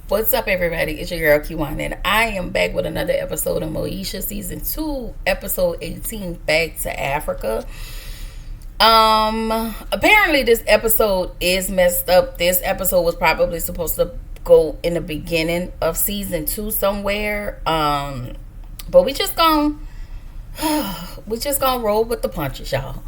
What's up, everybody? It's your girl Kiwan, and I am back with another episode of Moesha Season 2, Episode 18, Back to Africa. Apparently this episode is messed up. This episode was probably supposed to go in the beginning of Season 2 somewhere. But we just gonna roll with the punches, y'all.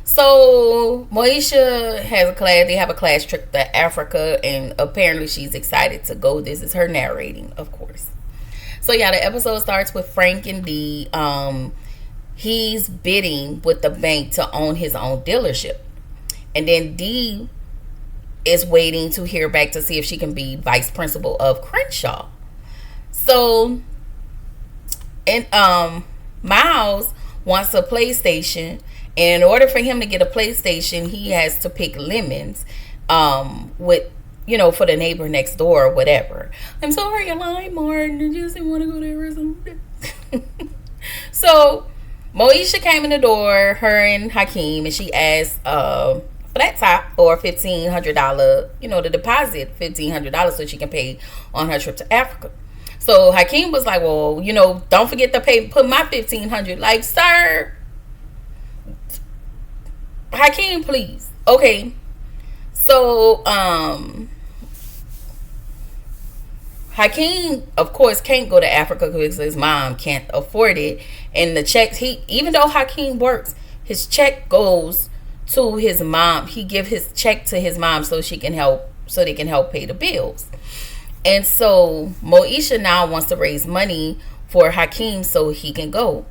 So Moesha has a class. They have a class trip to Africa, and apparently she's excited to go. This is her narrating, of course. So yeah, the episode starts with Frank and Dee. He's bidding with the bank to own his own dealership, and then Dee is waiting to hear back to see if she can be vice principal of Crenshaw. So, and Miles wants a PlayStation. And in order for him to get a PlayStation, he has to pick lemons, with, for the neighbor next door or whatever. I'm sorry, I lied, Martin. I just didn't want to go there or something. So, Moesha came in the door, her and Hakeem, and she asked flat top or $1,500, the deposit $1,500 so she can pay on her trip to Africa. So Hakeem was like, well, don't forget to put my $1,500. Like, sir, Hakeem, please. Okay. So, Hakeem, of course, can't go to Africa because his mom can't afford it. And the checks, even though Hakeem works, his check goes to his mom. He give his check to his mom so they can help pay the bills. And so Moesha now wants to raise money for Hakeem so he can go.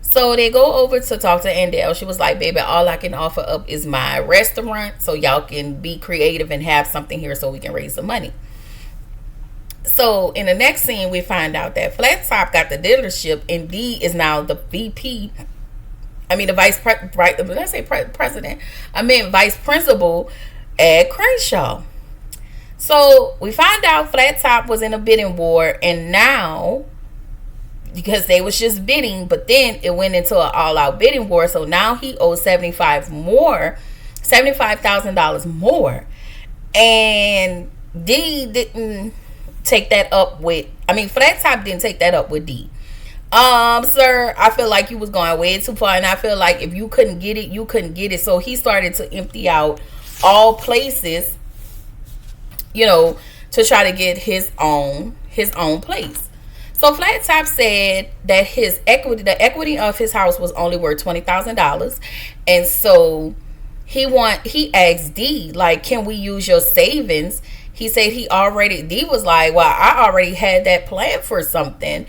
So they go over to talk to Andel. She was like, baby, all I can offer up is my restaurant so y'all can be creative and have something here so we can raise the money. So in the next scene, we find out that Flat Top got the dealership and Dee is now the VP. I mean, the vice president. I mean, vice principal at Crenshaw. So we find out Flat Top was in a bidding war, and now, because they was just bidding, but then it went into an all-out bidding war. So now he owes $75,000 more, and Dee didn't take that up with. Flat Top didn't take that up with Dee. Sir, I feel like you was going way too far, and I feel like if you couldn't get it, you couldn't get it. So he started to empty out all places, to try to get his own place. So Flat Top said that the equity of his house was only worth $20,000, and so he asked Dee, like, can we use your savings? He said Dee was like, well, I already had that planned for something,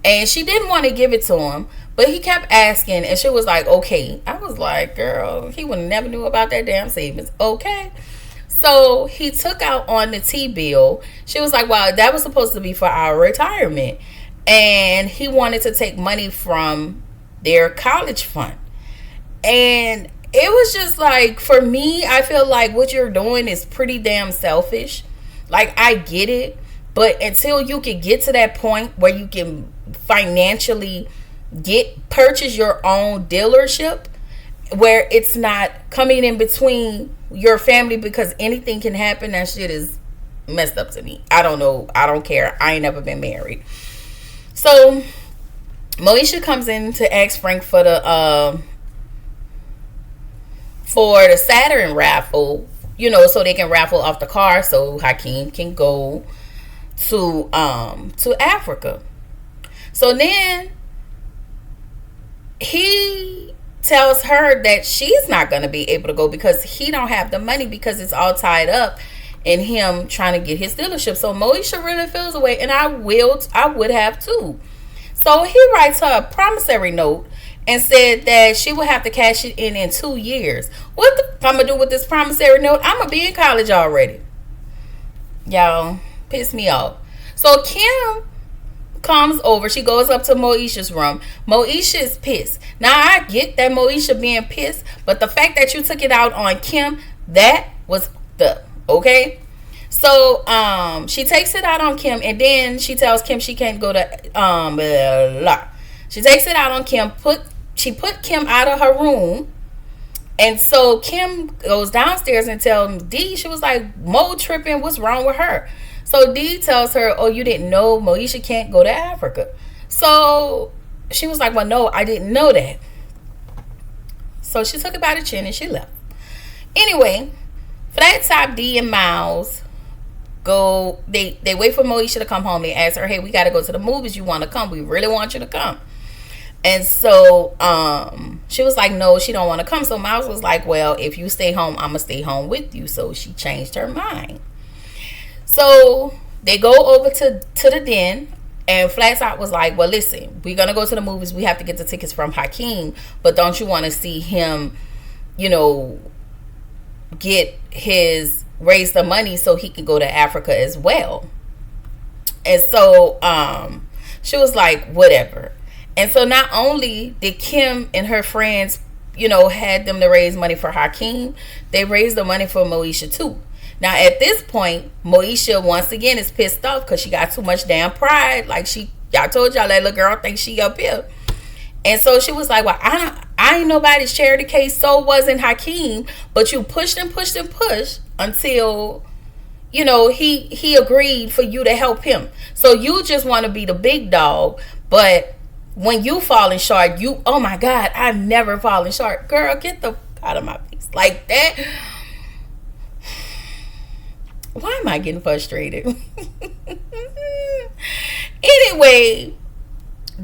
and she didn't want to give it to him, but he kept asking, and she was like, okay. I was like, girl, he would never knew about that damn savings. Okay. So he took out on the T-bill. She was like, well, that was supposed to be for our retirement. And he wanted to take money from their college fund. And it was just like, for me, I feel like what you're doing is pretty damn selfish. Like, I get it. But until you can get to that point where you can financially purchase your own dealership, where it's not coming in between your family, because anything can happen. That shit is messed up to me. I don't know. I don't care. I ain't never been married. So Moesha comes in to ask Frank for the Saturn raffle, so they can raffle off the car so Hakeem can go to Africa. So then he tells her that she's not going to be able to go because he don't have the money, because it's all tied up in him trying to get his dealership. So Moesha really feels away, and I would have too. So he writes her a promissory note and said that she would have to cash it in 2 years. What the I'm gonna do with this promissory note? I'm gonna be in college already. Y'all piss me off. So Kim comes over. She goes up to Moesha's room. Moesha is pissed. Now, I get that Moesha being pissed, but the fact that you took it out on Kim, that was okay? So she takes it out on Kim, and then she tells Kim she can't go to She takes it out on Kim. She put Kim out of her room. And so Kim goes downstairs and tells Dee, she was like, Mo tripping, what's wrong with her? So Dee tells her, oh, you didn't know Moesha can't go to Africa. So she was like, well, no, I didn't know that. So she took it by the chin and she left. Anyway, Flat Top, Dee, and Miles go. They wait for Moesha to come home. They ask her, hey, we got to go to the movies. You want to come? We really want you to come. And so she was like, no, she don't want to come. So Miles was like, well, if you stay home, I'm going to stay home with you. So she changed her mind. So they go over to the den. And Flat Top was like, well, listen, we're going to go to the movies. We have to get the tickets from Hakeem. But don't you want to see him, you know, raise the money so he can go to Africa as well? And so she was like, whatever. And so not only did Kim and her friends, you know, had them to raise money for Hakeem, they raised the money for Moesha too. Now at this point, Moesha once again is pissed off because she got too much damn pride. Like y'all told y'all that little girl thinks she up here. And so she was like, well, I ain't nobody's charity case, so wasn't Hakeem. But you pushed and pushed and pushed until, you know, he agreed for you to help him. So you just want to be the big dog, but when you falling short, oh my God, I've never fallen short. Girl, get the out of my face. Like that. Why am I getting frustrated? Anyway,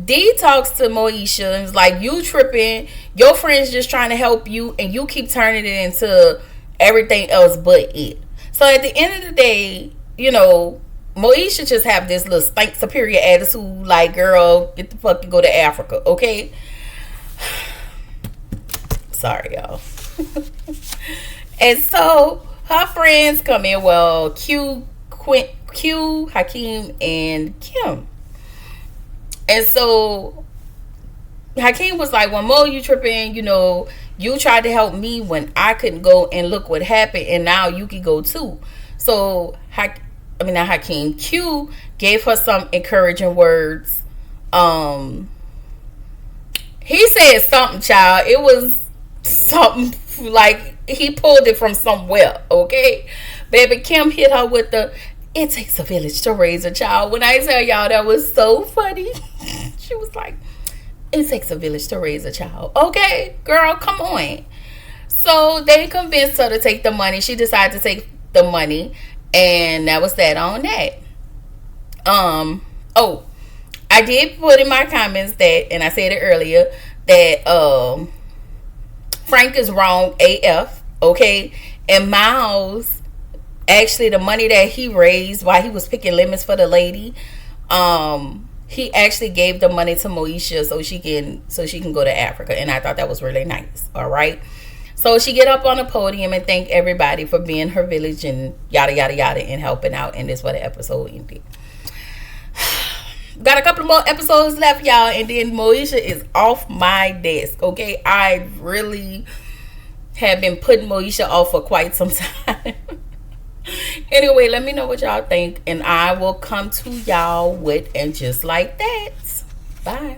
Dee talks to Moesha and is like, you tripping. Your friend's just trying to help you and you keep turning it into everything else but it. So at the end of the day, you know, Moesha just have this little stank superior attitude, like, girl, get the fuck and go to Africa, okay? Sorry, y'all. And so her friends come in, well, Q, Hakeem, and Kim. And so Hakeem was like, well, Mo, you tripping, you know, you tried to help me when I couldn't go, and look what happened, and now you can go too. So not Hakeem, Q gave her some encouraging words. He said something, child. It was something like he pulled it from somewhere, okay? Baby Kim hit her with it takes a village to raise a child. When I tell y'all, that was so funny. She was like, it takes a village to raise a child. Okay, girl, come on. So they convinced her to take the money. She decided to take the money. And that was that on that. I did put in my comments that, and I said it earlier, that Frank is wrong AF, okay? And Miles, actually the money that he raised while he was picking lemons for the lady, he actually gave the money to Moesha so she can go to Africa. And I thought that was really nice. All right. So she get up on the podium and thank everybody for being her village and yada, yada, yada, and helping out. And this is what the episode ended. Got a couple more episodes left, y'all. And then Moesha is off my desk, okay? I really have been putting Moesha off for quite some time. Anyway, let me know what y'all think. And I will come to y'all with And Just Like That. Bye.